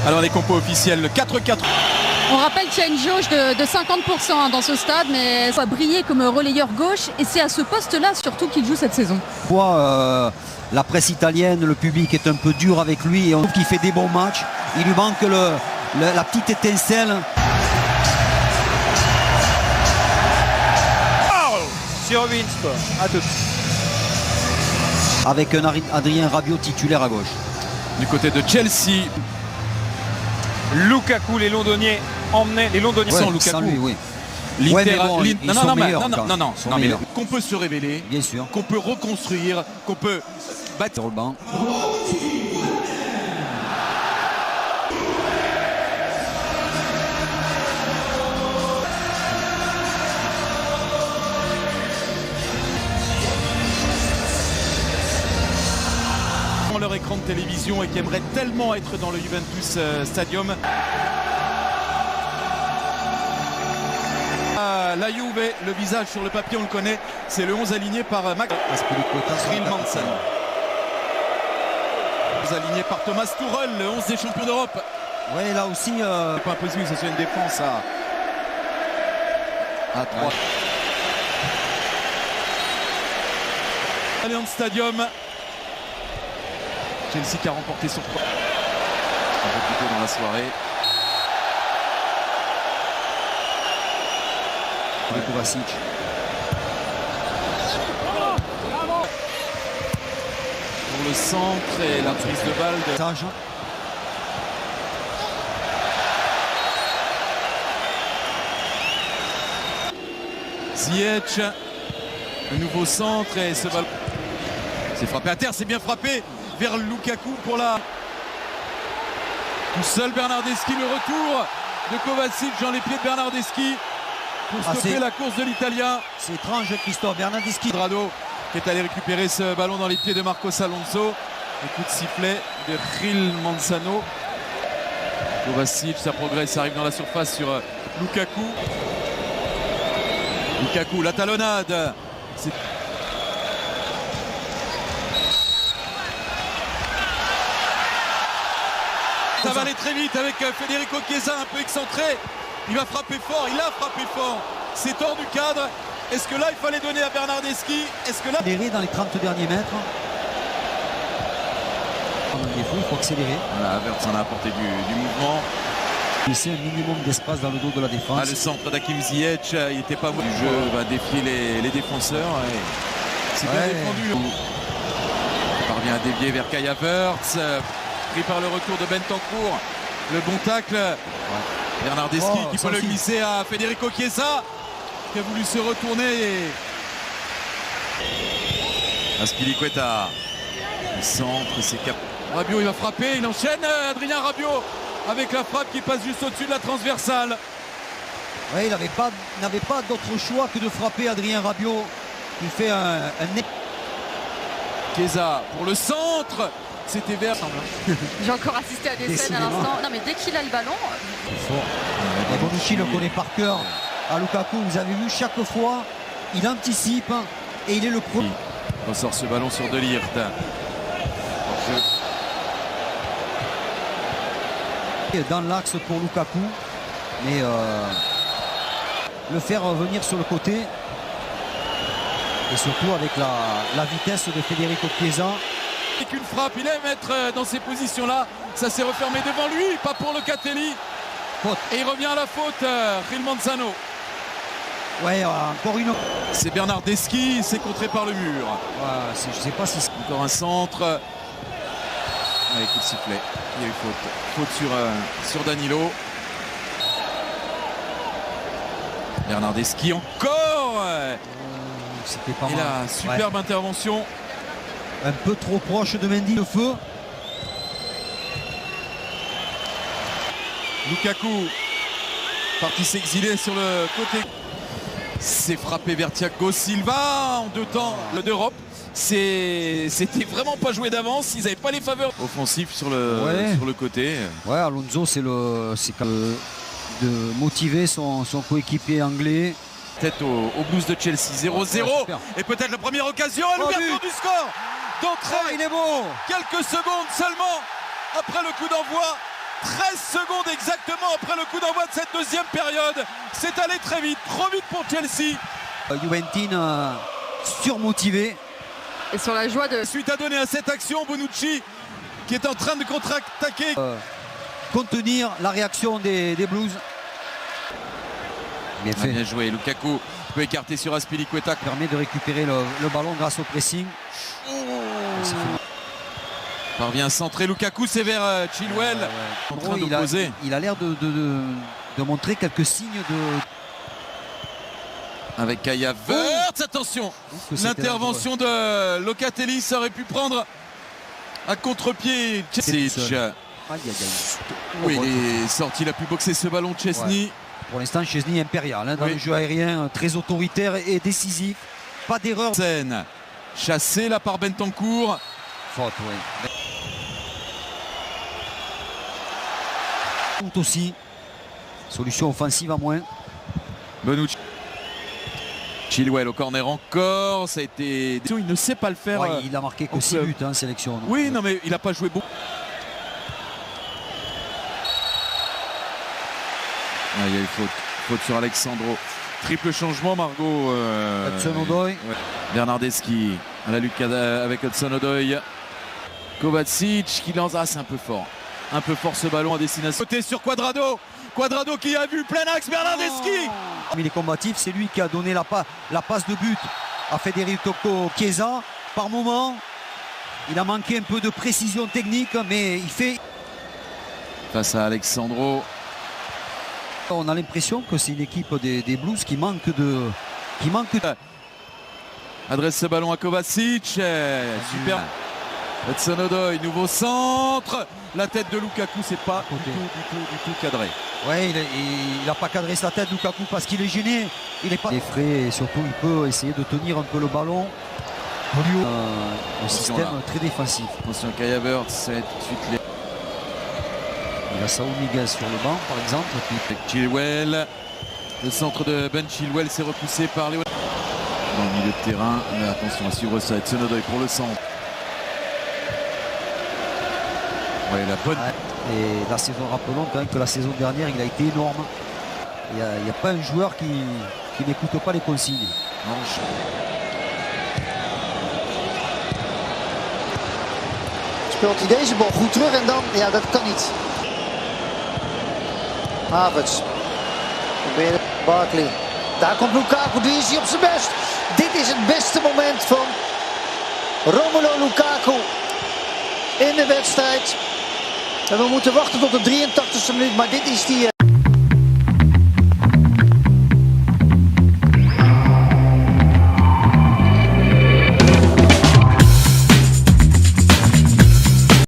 Alors les compos officiels, le 4-4. On rappelle qu'il y a une jauge de 50% dans ce stade, mais il va briller comme relayeur gauche et c'est à ce poste-là surtout qu'il joue cette saison. La presse italienne, le public est un peu dur avec lui et on trouve qu'il fait des bons matchs. Il lui manque la petite étincelle. Sur Winst, à tout. Avec un Adrien Rabiot titulaire à gauche. Du côté de Chelsea, Lukaku, les Londoniens emmenaient les Londoniens Ouais, sans Lukaku. sans lui, oui. l'Inter, Ouais, mais bon, ils sont meilleurs, non, sont mais meilleurs. qu'on peut se révéler, Bien sûr. qu'on peut reconstruire, qu'on peut battre. Sur le banc. Leur écran de télévision et qui aimeraient tellement être dans le Juventus Stadium. La Juve, le visage sur le papier, on le connaît, c'est le 11 aligné par Max Rilmanson. 11 aligné par Thomas Tuchel, le 11 des champions d'Europe. Ouais, là aussi. C'est pas impossible que ce soit une défense à 3. Ouais. Allianz Stadium. Chelsea qui a remporté sur 3. Un peu plus tôt dans la soirée. Kovacic. Pour le centre et la prise de balle de Sage. Ziyech. Le nouveau centre et ce ballon. C'est frappé à terre, c'est bien frappé vers Lukaku pour la. Tout seul Bernardeschi, le retour de Kovacic dans les pieds de Bernardeschi pour stopper la course de l'Italien. C'est étrange, Christophe Bernardeschi. Drado qui est allé récupérer ce ballon dans les pieds de Marcos Alonso. Un coup de sifflet de Gil Manzano. Kovacic, ça progresse, ça arrive dans la surface sur Lukaku. Lukaku, la talonnade. Ça va aller très vite avec Federico Chiesa un peu excentré. Il va frapper fort, il a frappé fort. C'est hors du cadre. Est-ce que là il fallait donner à Bernardeschi? Est-ce que là. Accélérer dans les 30 derniers mètres. Il faut accélérer. Voilà, Havertz en a apporté du mouvement. Laisser un minimum d'espace dans le dos de la défense. Ah, le centre d'Hakim Ziyech, il n'était pas du jeu, va défier les défenseurs. C'est bien défendu. Il parvient à dévier vers Kai Havertz. Pris par le retour de Bentancur. Le bon tacle. Bernardeschi qui peut le glisser à Federico Chiesa qui a voulu se retourner. Azpilicueta. Le centre, c'est cap. Rabiot, il va frapper, il enchaîne. Adrien Rabiot avec la frappe qui passe juste au-dessus de la transversale. Oui, il n'avait pas d'autre choix que de frapper Adrien Rabiot. Il fait un... Chiesa pour le centre. C'était vert. J'ai encore assisté à des scènes à l'instant. Non mais dès qu'il a le ballon. Bonucci le connaît par cœur. À Lukaku, vous avez vu chaque fois, il anticipe et il est le premier. Il ressort ce ballon sur De Ligt. Dans l'axe pour Lukaku, mais le faire revenir sur le côté et surtout avec la vitesse de Federico Chiesa. Avec une frappe, il aime être dans ces positions-là. Ça s'est refermé devant lui, pas pour Locatelli. Faute. Et il revient à la faute, Gil Manzano. Ouais, encore une. C'est Bernardeschi, c'est contré par le mur. Ouais, je sais pas si c'est. Encore un centre. Allez, coup de sifflet. Il y a eu faute. Faute sur Danilo. Bernardeschi encore. C'était pas Et mal. la superbe intervention. Un peu trop proche de Mendy, le feu. Lukaku parti s'exiler sur le côté. C'est frappé vers Thiago Silva en 2 temps d'Europe. C'était vraiment pas joué d'avance. Ils n'avaient pas les faveurs offensives sur le côté. Ouais, Alonso, c'est de motiver son coéquipier anglais. Tête au Blues de Chelsea. 0-0. Et peut-être la première occasion à l'ouverture du score. D'entrée. Il est beau. Quelques secondes seulement après le coup d'envoi. 13 secondes exactement après le coup d'envoi de cette deuxième période. C'est allé très vite, trop vite pour Chelsea. Juventus surmotivé. Et sur la joie de... Suite à donner à cette action, Bonucci qui est en train de contre-attaquer. Contenir la réaction des Blues. Bien fait. Bien joué, Lukaku peut écarter sur Azpilicueta. Permet de récupérer le ballon grâce au pressing. Parvient à centrer Lukaku, c'est vers Chilwell. En train d'opposer. Il a l'air de montrer quelques signes de... Avec Kai Havertz, attention, l'intervention de Locatelli, ça aurait pu prendre à contre-pied Chesney. Oui, il est sorti, il a pu boxer ce ballon Chesney. Ouais. Pour l'instant, Chesney impérial dans le jeu aérien, très autoritaire et décisif. Pas d'erreur. Scène chassé là par Bentancur. Faute, oui. Aussi, solution offensive à moins. Bonucci. Chilwell au corner encore, ça a été... Il ne sait pas le faire. Ouais, il a marqué que 6 buts en sélection. Donc. Oui, non mais il n'a pas joué beaucoup. Ah, il y a eu faute sur Alexandro. Triple changement, Margot. Hudson-Odoi. Ouais. Bernardeschi à la lutte avec Hudson-Odoi. Kovacic qui lance. Ah, c'est un peu fort. Un peu fort ce ballon à destination. Côté sur Cuadrado. Cuadrado qui a vu plein axe. Bernardeschi. Il est combatif, c'est lui qui a donné la passe de but à Federico Chiesa. Par moment, il a manqué un peu de précision technique, mais il fait... Face à Alexandro. On a l'impression que c'est une équipe des Blues qui manque de... Adresse ce ballon à Kovacic. Super. Hudson-Odoi, nouveau centre. La tête de Lukaku, c'est pas du tout cadré. Ouais, il n'a pas cadré sa tête, Lukaku, parce qu'il est gêné. Il est pas frais et surtout il peut essayer de tenir un peu le ballon. Plus haut. Un système très défensif. Attention, Kai Havertz, c'est tout de suite les... Il a Saúl Miguel sur le banc, par exemple. Avec Chilwell. Le centre de Ben Chilwell s'est repoussé par les... Dans le milieu de terrain. Mais attention à suivre ça. Hudson-Odoi pour le centre. Ouais, la bonne... Et la saison, rappelons quand même que la saison dernière, il a été énorme. Il n'y a pas un joueur qui n'écoute pas les consignes. Speelt hij deze bal goed terug en dan, ja, dat kan niet. Havertz. Probeert Barkley. Daar komt Lukaku, die is hij op zijn best. Dit is het beste moment van Romelu Lukaku in de wedstrijd. En we moeten wachten tot de 83e minuut, maar dit is die...